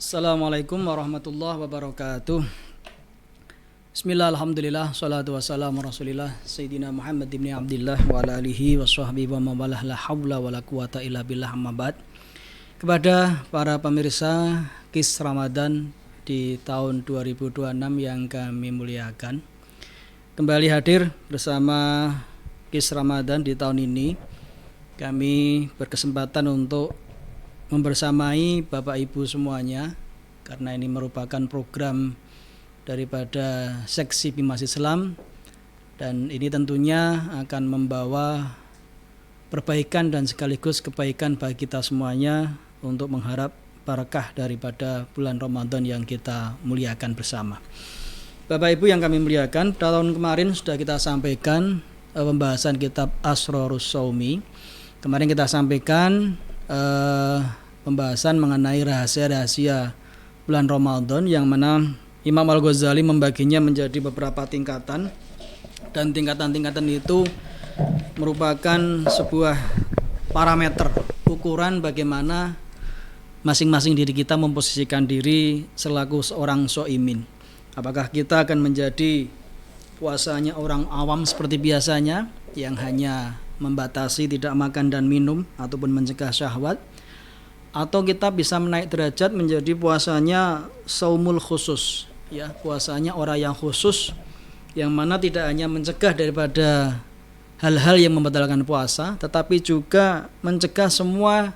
Assalamualaikum warahmatullahi wabarakatuh. Bismillah, alhamdulillah, salatu wassalamu rasulillah Sayyidina Muhammad ibn Abdillah wa ala alihi wa sahbihi wa mawalah la hawla wa la quwata illa billah amma ba'd. Kepada para pemirsa KIS Ramadan di tahun 2026 yang kami muliakan, kembali hadir bersama KIS Ramadan di tahun ini. Kami berkesempatan untuk membersamai Bapak Ibu semuanya, karena ini merupakan program daripada seksi Bimas Islam, dan ini tentunya akan membawa perbaikan dan sekaligus kebaikan bagi kita semuanya untuk mengharap barakah daripada bulan Ramadan yang kita muliakan bersama. Bapak Ibu yang kami muliakan, tahun kemarin sudah kita sampaikan pembahasan kitab Asrorus Shaumi. Kemarin kita sampaikan pembahasan mengenai rahasia-rahasia bulan Ramadan, yang mana Imam Al-Ghazali membaginya menjadi beberapa tingkatan, dan tingkatan-tingkatan itu merupakan sebuah parameter ukuran bagaimana masing-masing diri kita memposisikan diri selaku seorang shaimin. Apakah kita akan menjadi puasanya orang awam seperti biasanya yang hanya membatasi tidak makan dan minum ataupun mencegah syahwat, atau kita bisa menaik derajat menjadi puasanya saumul khusus, ya, puasanya orang yang khusus, yang mana tidak hanya mencegah daripada hal-hal yang membatalkan puasa, tetapi juga mencegah semua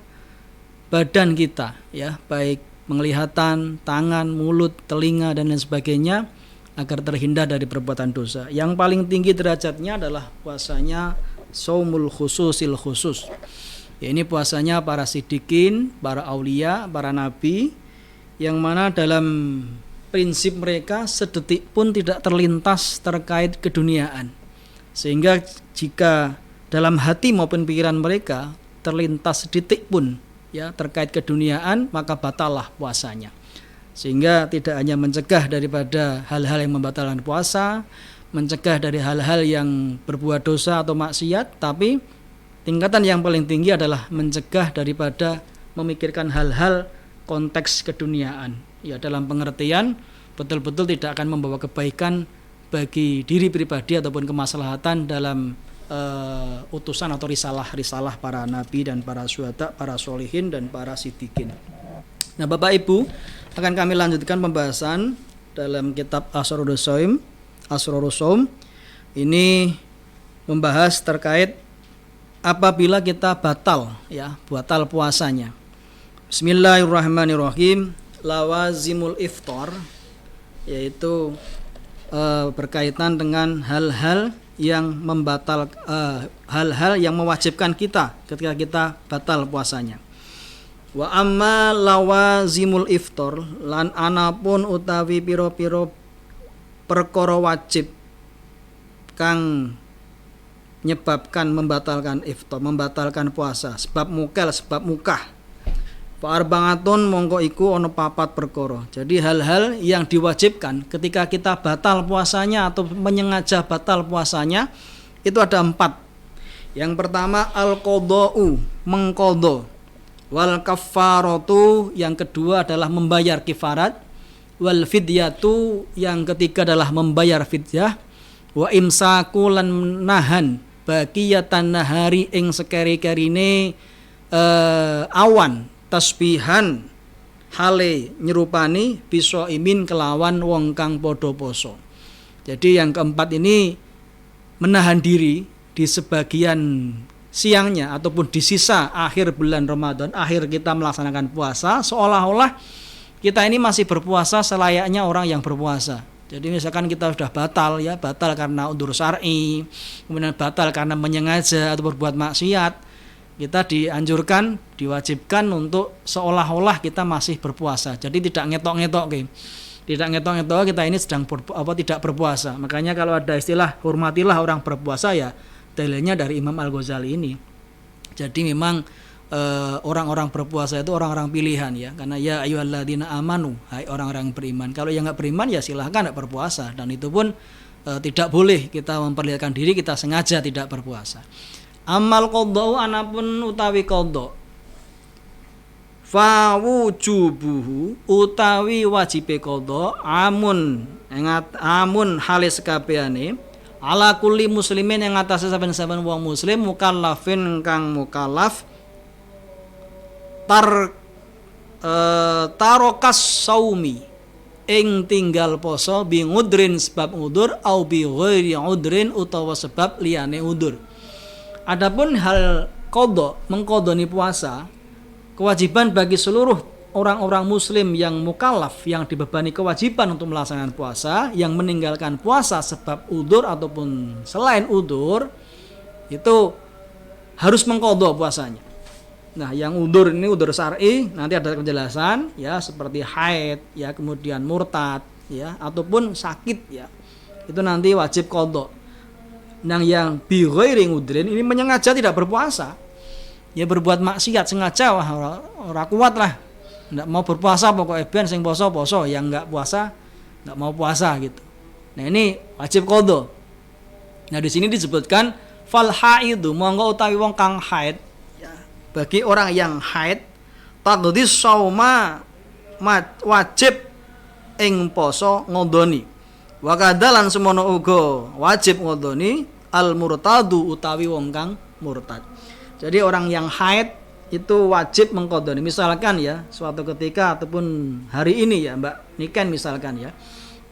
badan kita, ya, baik penglihatan, tangan, mulut, telinga dan lain sebagainya, agar terhindar dari perbuatan dosa. Yang paling tinggi derajatnya adalah puasanya saumul khususil khusus. Ya, ini puasanya para siddiqin, para aulia, para nabi, yang mana dalam prinsip mereka sedetik pun tidak terlintas terkait keduniaan. Sehingga jika dalam hati maupun pikiran mereka terlintas sedetik pun, ya, terkait keduniaan, maka batallah puasanya. Sehingga tidak hanya mencegah daripada hal-hal yang membatalkan puasa, mencegah dari hal-hal yang berbuat dosa atau maksiat, tapi tingkatan yang paling tinggi adalah mencegah daripada memikirkan hal-hal konteks keduniaan, ya, dalam pengertian betul-betul tidak akan membawa kebaikan bagi diri pribadi ataupun kemaslahatan dalam utusan atau risalah para nabi dan para syuhada, para sholihin dan para siddiqin. Nah, Bapak Ibu, akan kami lanjutkan pembahasan dalam kitab Asrorus Shaum. Ini membahas terkait apabila kita batal puasanya. Bismillahirrahmanirrahim. Lawazimul iftar, yaitu berkaitan dengan hal-hal yang hal-hal yang mewajibkan kita ketika kita batal puasanya. Wa amma lawazimul iftar, lan anapun utawi piro-piro perkara wajib kang menyebabkan membatalkan iftar, membatalkan puasa, sebab mukal, sebab mukah. Fa'arbangatun mongko iku ono papat perkara. Jadi hal-hal yang diwajibkan ketika kita batal puasanya atau menyengaja batal puasanya itu ada 4. Yang pertama al-qadha'u, mengqadha. Wal kafaratu, yang kedua adalah membayar kifarat. Wal fidyatu, yang ketiga adalah membayar fidyah. Wa imsaku lan nahan baqiyatan nahari ing sekeri-kerine awan tasbihan hale nyerupani bisa imin kelawan wong kang padha poso. Jadi yang keempat ini menahan diri di sebagian siangnya ataupun di sisa akhir bulan Ramadan, akhir kita melaksanakan puasa, seolah-olah kita ini masih berpuasa selayaknya orang yang berpuasa. Jadi misalkan kita sudah batal karena undur syar'i, kemudian batal karena menyengaja atau berbuat maksiat, kita dianjurkan, diwajibkan untuk seolah-olah kita masih berpuasa. Jadi tidak ngetok-ngetok, kita ini sedang tidak berpuasa. Makanya kalau ada istilah hormatilah orang berpuasa, ya dalilnya dari Imam Al-Ghazali ini. Jadi memang orang-orang berpuasa itu orang-orang pilihan, ya, karena ya ayyuhalladzina amanu, hai orang-orang yang beriman. Kalau yang nggak beriman, ya silahkan nggak berpuasa, dan itu pun tidak boleh kita memperlihatkan diri kita sengaja tidak berpuasa. Amal qadha, anapun utawi qadha, fa wujubuhu utawi wajibe qadha amun halis kabehane ala kulli muslimin yang atase saben-saben wong muslim mukallafin kang mukallaf tarokas saumi ing tinggal poso bi ngudrin sebab udur au bi ghairi udrin utawa sebab liyane udur. Adapun hal qadha mengqadhani puasa, kewajiban bagi seluruh orang-orang muslim yang mukallaf yang dibebani kewajiban untuk melaksanakan puasa, yang meninggalkan puasa sebab udur ataupun selain udur itu harus mengqadha puasanya. Nah, yang udur ini udur syar'i nanti ada penjelasan ya, seperti haid ya, kemudian murtad ya, ataupun sakit ya. Itu nanti wajib qadha. Nah, yang bi ghairi udrin ini menyengaja tidak berpuasa. Ya berbuat maksiat sengaja, wah ora kuat lah. Enggak mau berpuasa pokoknya ben sing poso-poso, yang enggak puasa enggak mau puasa gitu. Nah, ini wajib qadha. Nah, di sini disebutkan fal haidu monggo utawi wong kang haid. Bagi orang yang haid taqdis sauma wajib ing poso ngodoni wa kadalan semono uga wajib ngodoni al murtadu utawi wong kang murtad. Jadi orang yang haid itu wajib mengkodoni. Misalkan ya suatu ketika ataupun hari ini ya Mbak Niken misalkan ya,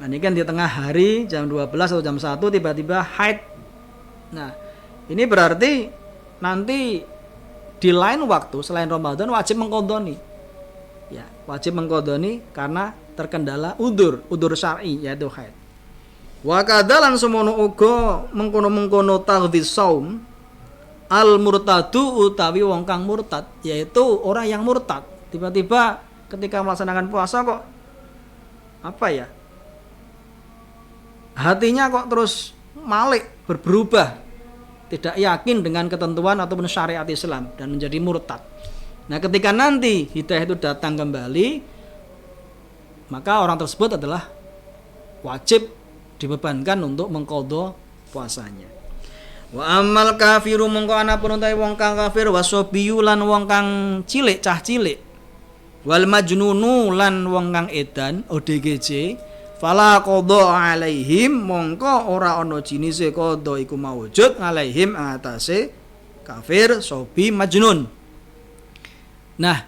Mbak Niken di tengah hari jam 12 atau jam 1 tiba-tiba haid. Nah, ini berarti nanti di lain waktu selain Ramadan wajib mengkodoni. Ya, wajib mengkodoni karena terkendala udur syar'i yaitu haid. Wa kadalan semono uga mengkono-mengkono taghdis saum al murtadu utawi wong kang murtad, yaitu orang yang murtad. Tiba-tiba ketika melaksanakan puasa kok apa ya? Hatinya kok terus malik, berubah. Tidak yakin dengan ketentuan ataupun syariat Islam dan menjadi murtad. Nah, ketika nanti hidayah itu datang kembali, maka orang tersebut adalah wajib dibebankan untuk mengqadha puasanya. Wa amal kafiru mongko ana pun utawi wong kang kafir wasobiyu lan wong kang cilik cah cilik wal majnunu lan wong kang edan ODGJ fala qadha alaihim mongko ora ana jinise qadha iku maujud alaihim atase kafir sobi majnun. Nah,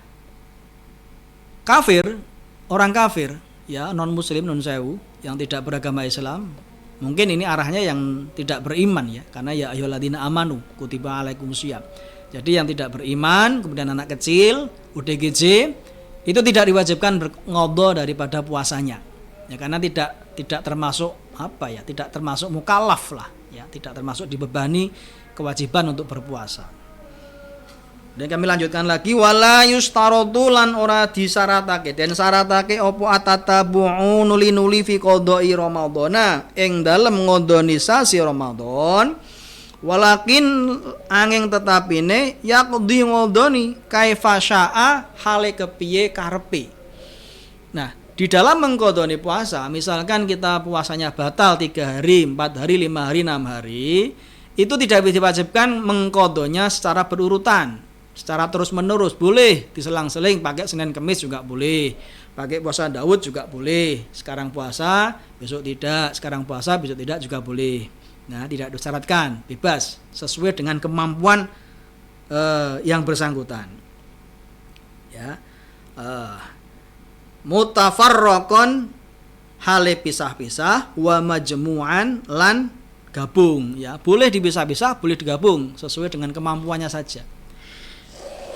kafir, orang kafir ya, non muslim non sewu yang tidak beragama Islam, mungkin ini arahnya yang tidak beriman ya, karena ya ayyuhalladzina amanu kutiba alaikumusiyam. Jadi yang tidak beriman, kemudian anak kecil ODGJ itu tidak diwajibkan berqadha daripada puasanya. Ya, karena tidak termasuk apa ya, tidak termasuk mukallaf lah ya, tidak termasuk dibebani kewajiban untuk berpuasa. Dan kami lanjutkan lagi wala yustaratu lan ora disyaratake den syaratake apa atatabu'u nuli fi qadai ramadhana ing dalem ngodoni sasi Ramadan walakin angin tetapine yaqdi ngodoni kaifa syaa hale kepiye karepe. Nah, di dalam mengqadhani puasa, misalkan kita puasanya batal 3 hari, 4 hari, 5 hari, 6 hari, itu tidak diwajibkan mengqadhanya secara berurutan, secara terus menerus. Boleh diselang-seling, pakai Senin Kemis juga boleh, pakai puasa Daud juga boleh. Sekarang puasa, besok tidak, sekarang puasa, besok tidak juga boleh. Nah, tidak disyaratkan, bebas, sesuai dengan kemampuan yang bersangkutan. Ya, mutafarraqan hale pisah-pisah wa majmu'an lan gabung ya, boleh dipisah-pisah, boleh digabung sesuai dengan kemampuannya saja.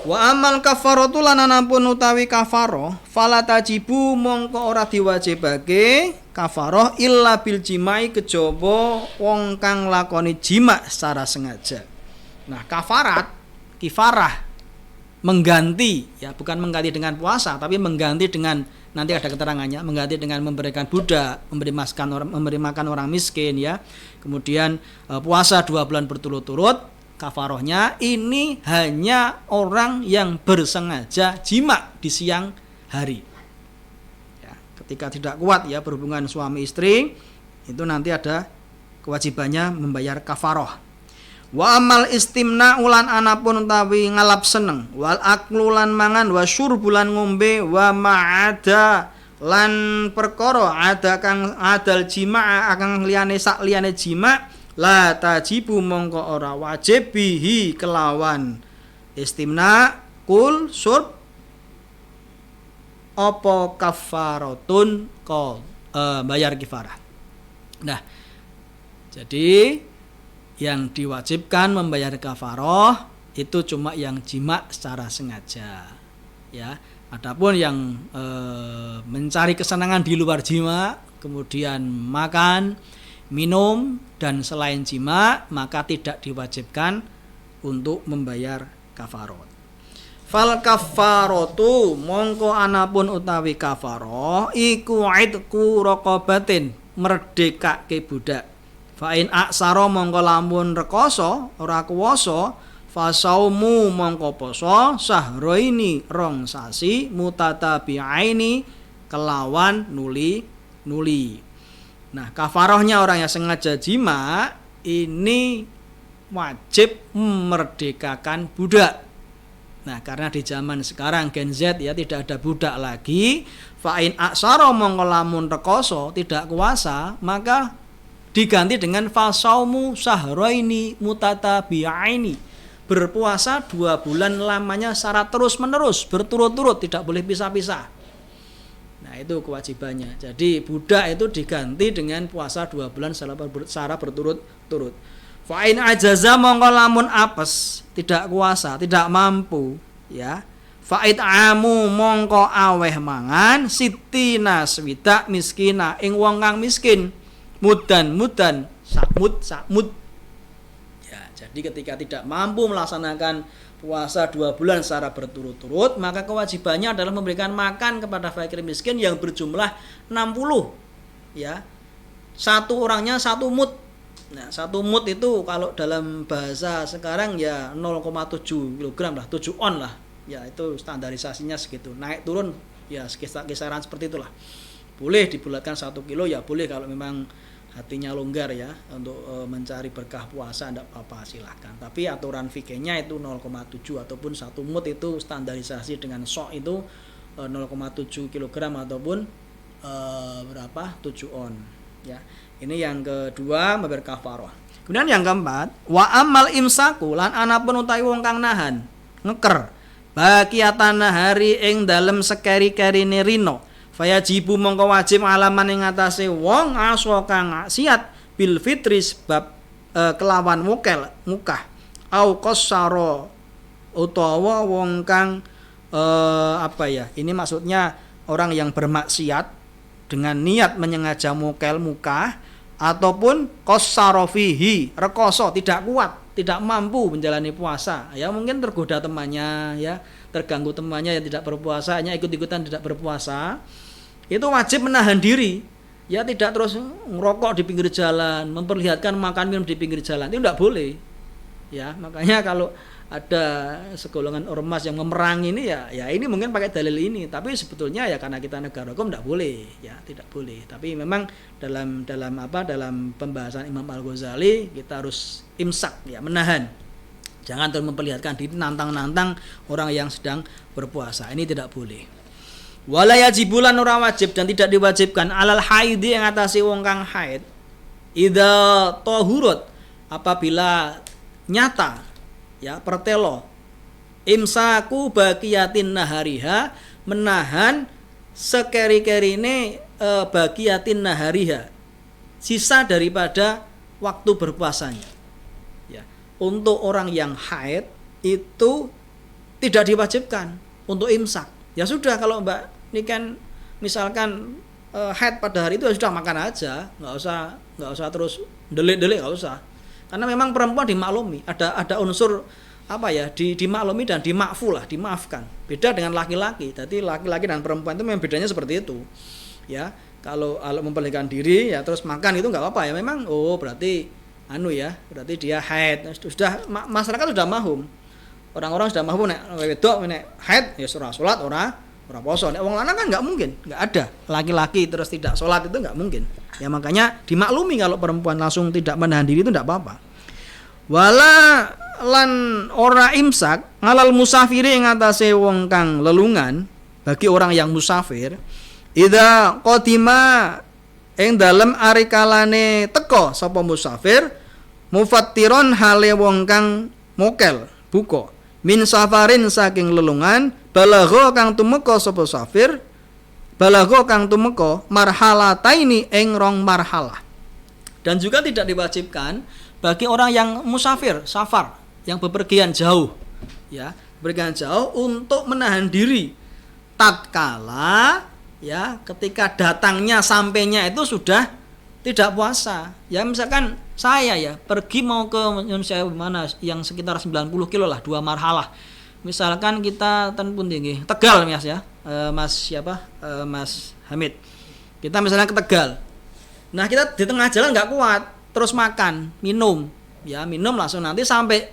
Wa amal kafaratu lan anapun utawi kafaroh fala tajibu mongko ora diwajibake kafaroh illa bil jimai kejaba wong kang lakoni jima secara sengaja. Nah, kifarah mengganti ya, bukan mengganti dengan puasa tapi mengganti dengan, nanti ada keterangannya, mengganti dengan memberikan budak, memberi makan orang miskin ya. Kemudian puasa 2 bulan berturut-turut. Kafarohnya ini hanya orang yang bersengaja jima di siang hari ya, ketika tidak kuat ya berhubungan suami istri, itu nanti ada kewajibannya membayar kafaroh. Wa amal istimna ulan anapun utawi ngalap seneng, wal aklu lan mangan, wa syurbulan ngombe, wa ma'ada lan perkara ada kang adal jima' akang liyane sak liyane jima' la tajibu mongko ora wajib bihi kelawan istimna kul surb apa kafaratun bayar kifarah. Nah, jadi yang diwajibkan membayar kafarah itu cuma yang jima secara sengaja, ya. Adapun yang mencari kesenangan di luar jima, kemudian makan, minum dan selain jima, maka tidak diwajibkan untuk membayar kafarah. Fal kafaratu mongko anapun utawi kafarah iku idku raqabatin merdekake budak. Fa in aksara mongko lamun rekoso ora kuwasa fasaumu mongko poso sahraini rong sasi mutatabi'aini kelawan nuli. Nah, kafarahnya orang yang sengaja jima ini wajib memerdekakan budak. Nah, karena di zaman sekarang Gen Z ya tidak ada budak lagi. Fa in aksara mongko lamun rekoso tidak kuasa, maka diganti dengan fasaumu sahraini mutatabi'aini. Berpuasa 2 bulan lamanya secara terus menerus berturut-turut, tidak boleh pisah-pisah. Nah, itu kewajibannya. Jadi budak itu diganti dengan puasa 2 bulan secara berturut-turut. Fa in ajaza mongko lamun apes, tidak kuasa, tidak mampu, ya. Fa it'amu mongko aweh mangan sitina swidak miskina ing wong kang miskin. Mudan sakmud. Jadi ketika tidak mampu melaksanakan puasa 2 bulan secara berturut-turut, maka kewajibannya adalah memberikan makan kepada fakir miskin yang berjumlah 60. Ya. Satu orangnya 1 mud. Nah, 1 mud itu kalau dalam bahasa sekarang ya 0,7 kg lah, 7 on lah. Ya, itu standarisasinya segitu. Naik turun ya kisaran seperti itulah. Boleh dibulatkan 1 kilo ya boleh kalau memang hatinya longgar ya untuk mencari berkah puasa, tidak apa-apa, silahkan. Tapi aturan fikihnya itu 0,7 ataupun 1 mud itu standarisasi dengan sok itu 0,7 kg ataupun berapa 7 on ya. Ini yang kedua membayar kafarah. Kemudian yang keempat, wa amal imsaku lan anapun utawi wong kang nahan ngeker bagiatan nahari ing dalem sekeri-kerine rino fayajibu mongko wajib alaman ing atase wong aswa kang maksiat bil fitri sebab kelawan mukah au qassara utawa wong kang ini maksudnya orang yang bermaksiat dengan niat menyengaja mukah ataupun qassara fihi rekoso tidak kuat, tidak mampu menjalani puasa, ya mungkin tergoda temannya, ya terganggu temannya yang tidak berpuasa, hanya ikut-ikutan tidak berpuasa, itu wajib menahan diri, ya tidak terus ngerokok di pinggir jalan, memperlihatkan makan minum di pinggir jalan, itu tidak boleh, ya makanya kalau ada segolongan ormas yang memerangi ini ya ini mungkin pakai dalil ini, tapi sebetulnya ya karena kita negara hukum tidak boleh, ya tidak boleh. Tapi memang dalam pembahasan Imam Al-Ghazali kita harus imsak, ya menahan, jangan terus memperlihatkan diri nantang-nantang orang yang sedang berpuasa, ini tidak boleh. Wala yajibulan ora wajib dan tidak diwajibkan alal haidi yang atasi wong kang haid idza tahurut apabila nyata ya pertelo imsaku bagiyatin nahariha menahan sekeri-kerine bagiyatin nahariha sisa daripada waktu berpuasanya, ya untuk orang yang haid itu tidak diwajibkan untuk imsak, ya sudah kalau mbak ini kan misalkan haid pada hari itu ya sudah makan aja, nggak usah terus delik nggak usah. Karena memang perempuan dimaklumi, ada unsur dimaklumi dan dimaafkan. Beda dengan laki-laki. Jadi laki-laki dan perempuan itu memang bedanya seperti itu. Ya, kalau memperlihatkan diri ya terus makan itu enggak apa-apa ya. Memang berarti berarti dia haid. Sudah masyarakat sudah mahum. Orang-orang sudah mahum nek wedok nek haid ya ora salat, ora poso. Nek wong lanang kan enggak mungkin, enggak ada. Laki-laki terus tidak salat itu enggak mungkin. Ya makanya dimaklumi kalau perempuan langsung tidak menahan diri itu tidak apa-apa. Wala lan ora imsak ngalal musafiri ing atase wong kang lelungan, bagi orang yang musafir, idza qadima ing dalem arikalane teka sapa musafir, mufattiron hale wong kang mokel buka, min safarin saking lelungan, balagha kang tumeka sapa musafir, balagha kang tumeka marhalataini ing rong marhalah. Dan juga tidak diwajibkan bagi orang yang musafir, safar, yang bepergian jauh, ya, bepergian jauh untuk menahan diri tatkala ya ketika datangnya sampainya itu sudah tidak puasa. Ya misalkan saya ya pergi mau ke Indonesia mana yang sekitar 90 kilo lah, 2 marhalah. Misalkan kita pun tinggi Tegal Mas ya, Mas siapa? Mas Hamid. Kita misalnya ke Tegal. Nah kita di tengah jalan nggak kuat, terus makan, minum, ya minum langsung nanti sampai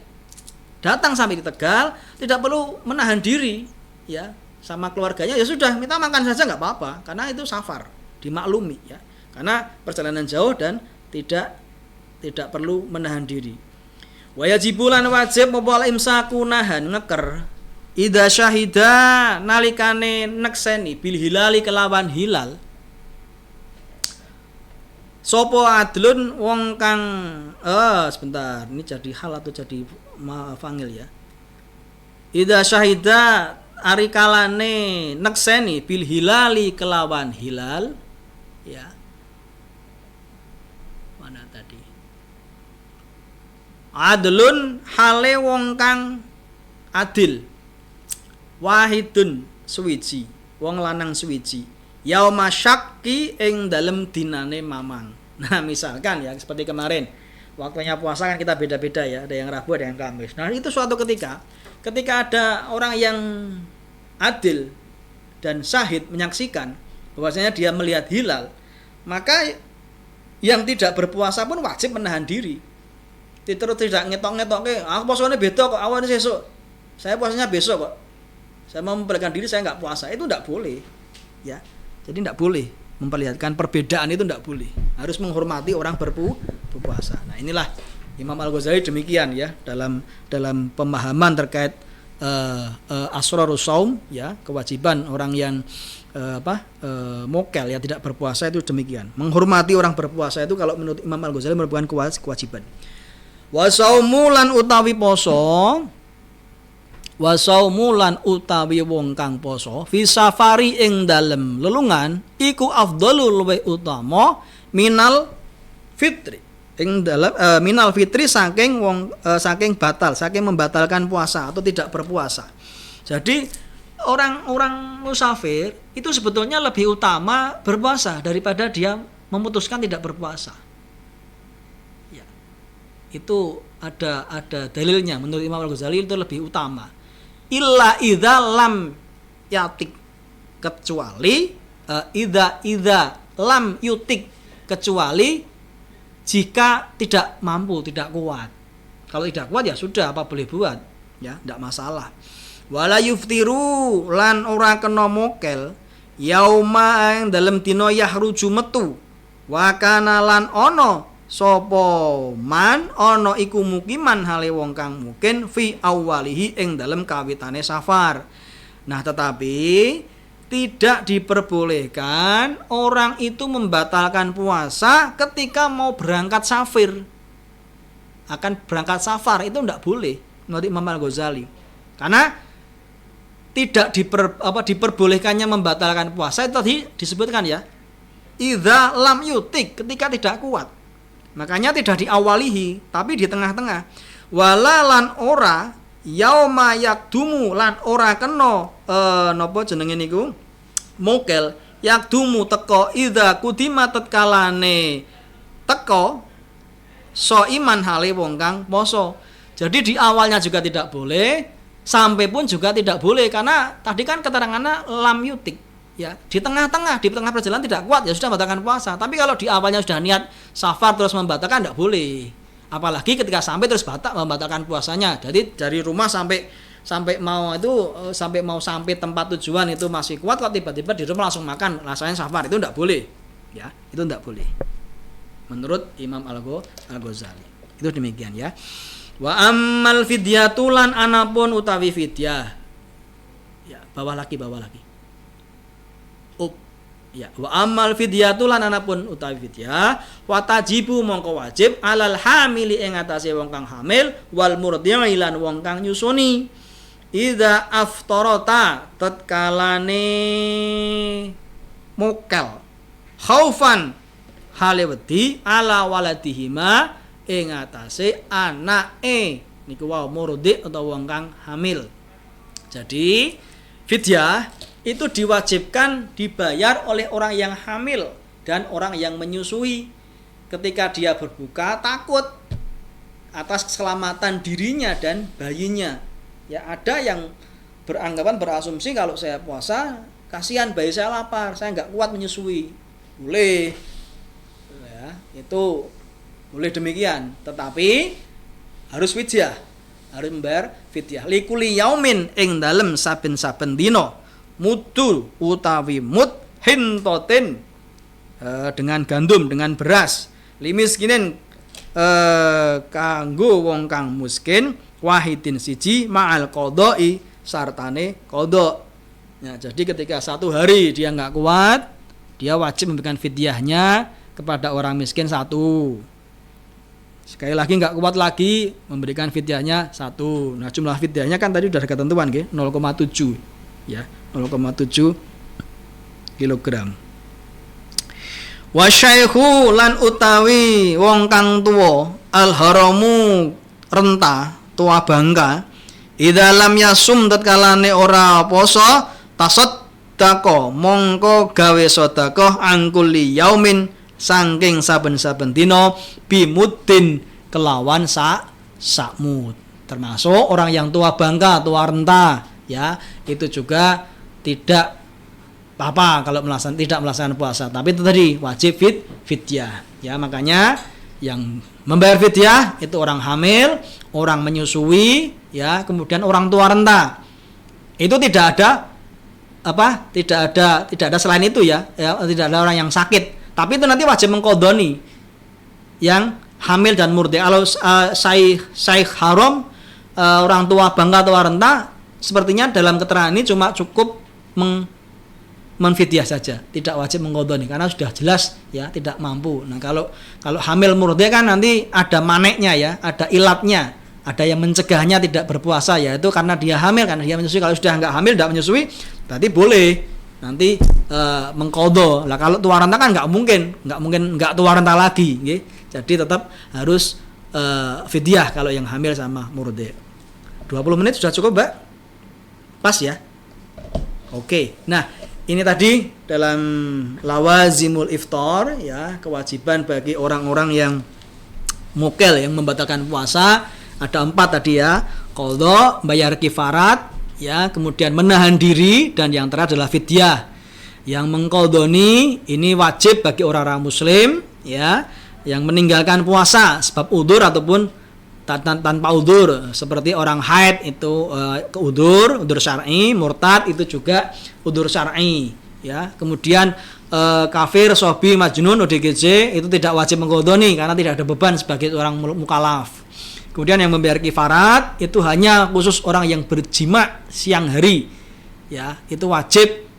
datang sampai di Tegal, tidak perlu menahan diri, ya sama keluarganya ya sudah minta makan saja nggak apa-apa, karena itu safar, dimaklumi ya, karena perjalanan jauh dan tidak perlu menahan diri. Wajibulan wajib mopal imsaku nahan ngeker, ida syahida nalikane nekseni bil hilali kelawan hilal. Sopo adlun wong kang sebentar, ini jadi hal atau jadi fangil ya. Ida syahida arikalane nekseni bil hilali kelawan hilal, ya. Mana tadi? Adlun hale wong kang adil. Wahidun suwiji, wong lanang suwiji. Yauma syakki ing dalem dinane mamang. Nah misalkan ya seperti kemarin waktunya puasa kan kita beda-beda ya, ada yang Rabu ada yang Kamis. Nah itu suatu ketika ada orang yang adil dan syahid menyaksikan bahwasanya dia melihat hilal, maka yang tidak berpuasa pun wajib menahan diri. Terus tidak ngetok-ngetok, aku puasanya beda kok, awan sesuk, saya puasanya besok kok, saya mau memperlihatkan diri saya nggak puasa, itu nggak boleh ya. Jadi tidak boleh memperlihatkan perbedaan, itu tidak boleh. Harus menghormati orang berpuasa. Nah inilah Imam Al-Ghazali demikian ya dalam pemahaman terkait asrarus shaum ya, kewajiban orang yang mokel ya tidak berpuasa itu demikian. Menghormati orang berpuasa itu kalau menurut Imam Al-Ghazali merupakan kewajiban. Wa saumu lan utawi poso, wa saumu lan utawi wong kang poso fi safari ing dalem lelungan iku afdhalul luwih utama minal fitri ing dalem minal fitri saking wong saking batal, saking membatalkan puasa atau tidak berpuasa. Jadi orang musafir itu sebetulnya lebih utama berpuasa daripada dia memutuskan tidak berpuasa. Ya. Itu ada dalilnya menurut Imam Al-Ghazali itu lebih utama. Illa idza lam yatik, kecuali idza lam yutik, kecuali jika tidak mampu, tidak kuat. Kalau tidak kuat ya sudah, apa boleh buat ya, tidak masalah. Wala yuftiru lan ora kena mokel yauma ing dalem dina yahruju metu wa kana lan ana sapa man ana iku mukiman hale wong kang mungkin fi awwalihi ing dalem kawitane safar. Nah tetapi tidak diperbolehkan orang itu membatalkan puasa ketika mau berangkat safir, akan berangkat safar, itu tidak boleh menurut Imam Al-Ghazali, karena tidak diperbolehkannya membatalkan puasa itu tadi disebutkan ya, idza lam yutik, ketika tidak kuat. Makanya tidak diawalihi, tapi di tengah-tengah. Wala lan ora yauma yakdumu lan ora kena napa jenenge niku? Mokel yakdumu teko idza kudima tetkalane teko so iman hale wong kang poso. Jadi di awalnya juga tidak boleh, sampai pun juga tidak boleh, karena tadi kan keterangannya lam yutik. Ya, di tengah perjalanan tidak kuat ya sudah membatalkan puasa. Tapi kalau di awalnya sudah niat safar terus membatalkan tidak boleh. Apalagi ketika sampai terus membatalkan puasanya. Jadi dari rumah sampai sampai tempat tujuan itu masih kuat, kok tiba-tiba di rumah langsung makan, rasanya safar, itu tidak boleh. Ya, itu tidak boleh. Menurut Imam Al-Ghazali. Itu demikian ya. Wa ammal fidyatu lan anapun utawi fidyah. Ya, bawah lagi. Ya, wa ammal fidyatu lan anapun utawi fidyah wa tajibu mongko wajib alal hamili ing atase wong kang hamil wal murdi'i lan wong kang nyusuni. Idza aftarata tatkalane mokel khaufan hale wedi ala waladihima ing atase anake niku wau murdi atau wong kang hamil. Jadi fidyah itu diwajibkan dibayar oleh orang yang hamil dan orang yang menyusui. Ketika dia berbuka takut atas keselamatan dirinya dan bayinya. Ya, ada yang berasumsi kalau saya puasa kasihan bayi saya lapar, saya nggak kuat menyusui. Boleh. Ya, itu boleh demikian, tetapi harus fidyah, harus membayar fidyah. Likuli yaumin ing dalem saben-saben dina mudu utawi mud hintotin dengan gandum, dengan beras. Limiskinin kanggo wong kang miskin wahidin siji ma'al qodoi sartane qodok. Ya, jadi ketika satu hari dia nggak kuat, dia wajib memberikan fidyahnya kepada orang miskin satu. Sekali lagi nggak kuat lagi, memberikan fidyahnya satu. Nah, jumlah fidyahnya kan tadi sudah ada ketentuan, 0,7 ya, 0,7 kilogram. Wasyaikhu lan utawi wong kang tuwa al haramu renta tua bangka idza lam yasum tatkalane ora poso tasaddaqo mongko gawe sedekah angkuli yaumin saking saben-saben dina bimuddin kelawan sakmud. Termasuk orang yang tua bangka, tua renta, ya, itu juga tidak apa kalau tidak melaksanakan puasa, tapi itu tadi wajib fidyah. Ya, makanya yang membayar fidyah itu orang hamil, orang menyusui, ya, kemudian orang tua renta. Itu tidak ada selain itu ya, tidak ada orang yang sakit. Tapi itu nanti wajib mengkodoni yang hamil dan murdi. Kalau syekh haram, orang tua bangka, tua renta, sepertinya dalam keterangan ini cuma cukup menfidyah saja, tidak wajib mengkodoni karena sudah jelas ya tidak mampu. Nah, kalau hamil murdi kan nanti ada maneknya ya, ada ilatnya, ada yang mencegahnya tidak berpuasa, yaitu karena dia hamil, karena dia menyusui. Kalau sudah nggak hamil, tidak menyusui, berarti boleh nanti mengkodo. Lah kalau tua renta kan nggak mungkin nggak tua renta lagi, gitu. Jadi tetap harus fidyah kalau yang hamil sama murdi. 20 menit sudah cukup, Mbak? Pas ya? Oke. Nah, ini tadi dalam lawazimul iftar ya, kewajiban bagi orang-orang yang mukel yang membatalkan puasa ada 4 tadi ya. Qadha, bayar kifarat, ya, kemudian menahan diri, dan yang terakhir adalah fidyah. Yang mengqadhoni ini wajib bagi orang-orang muslim ya, yang meninggalkan puasa sebab udzur ataupun tanpa udzur, seperti orang haid itu udzur syar'i, murtad itu juga udzur syar'i ya. Kemudian kafir, sobi, majnun, ODGJ itu tidak wajib mengqadhoni karena tidak ada beban sebagai orang mukallaf. Kemudian yang membayar kifarat itu hanya khusus orang yang berjima siang hari ya, itu wajib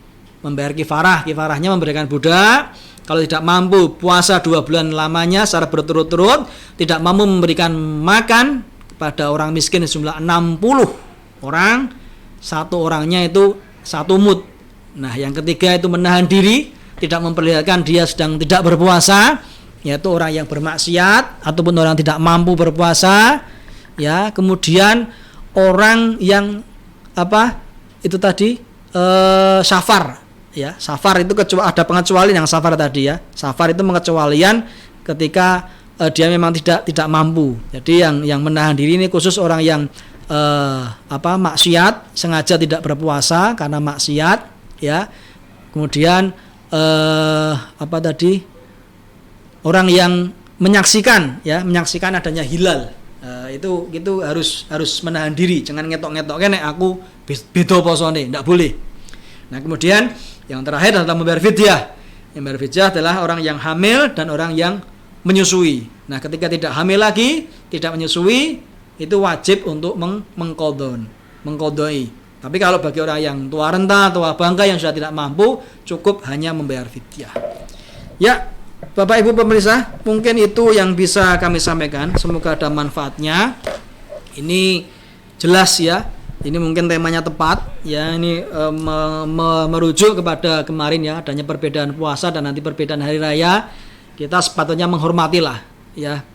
membayar kifarah. Kifarahnya memberikan budak. Kalau tidak mampu puasa 2 bulan lamanya secara berturut-turut, tidak mampu memberikan makan kepada orang miskin sejumlah 60 orang, satu orangnya itu 1 mud. Nah, yang ketiga itu menahan diri, tidak memperlihatkan dia sedang tidak berpuasa, yaitu orang yang bermaksiat ataupun orang tidak mampu berpuasa ya. Kemudian orang yang itu tadi safar ya. Safar itu ada pengecualian yang safar tadi ya. Safar itu pengecualian ketika dia memang tidak mampu. Jadi yang menahan diri ini khusus orang yang maksiat, sengaja tidak berpuasa karena maksiat ya. Kemudian orang yang menyaksikan adanya hilal, itu harus menahan diri, jangan ngetok nek aku beda posone, tidak boleh. Nah, kemudian yang terakhir adalah membayar fidyah. Yang membayar fidyah adalah orang yang hamil dan orang yang menyusui. Nah, ketika tidak hamil lagi, tidak menyusui, itu wajib untuk mengkodoi. Tapi kalau bagi orang yang tua renta, tua bangka yang sudah tidak mampu, cukup hanya membayar fidyah. Ya, Bapak Ibu pemirsa, mungkin itu yang bisa kami sampaikan. Semoga ada manfaatnya. Ini jelas ya. Ini mungkin temanya tepat ya. Ini merujuk kepada kemarin ya, adanya perbedaan puasa dan nanti perbedaan hari raya. Kita sepatutnya menghormatilah ya.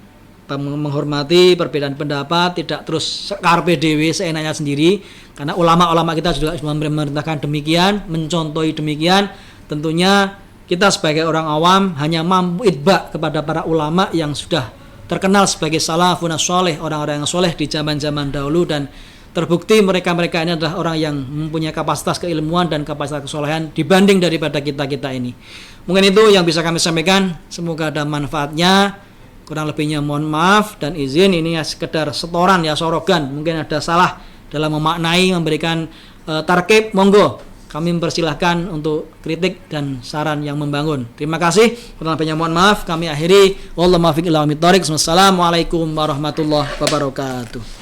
Menghormati perbedaan pendapat, tidak terus karpe dewe seenaknya sendiri, karena ulama-ulama kita juga memerintahkan demikian, mencontohi demikian. Tentunya kita sebagai orang awam hanya mampu itba kepada para ulama yang sudah terkenal sebagai salafun sholeh, orang-orang yang soleh di zaman-zaman dahulu, dan terbukti mereka-mereka ini adalah orang yang mempunyai kapasitas keilmuan dan kapasitas kesolehan dibanding daripada kita-kita ini. Mungkin itu yang bisa kami sampaikan, semoga ada manfaatnya. Kurang lebihnya mohon maaf dan izin, ini ya sekedar setoran ya, sorogan. Mungkin ada salah dalam memaknai, memberikan tarkib, monggo kami mempersilahkan untuk kritik dan saran yang membangun. Terima kasih. Kurang lebihnya mohon maaf. Kami akhiri. Wassalamualaikum warahmatullahi wabarakatuh.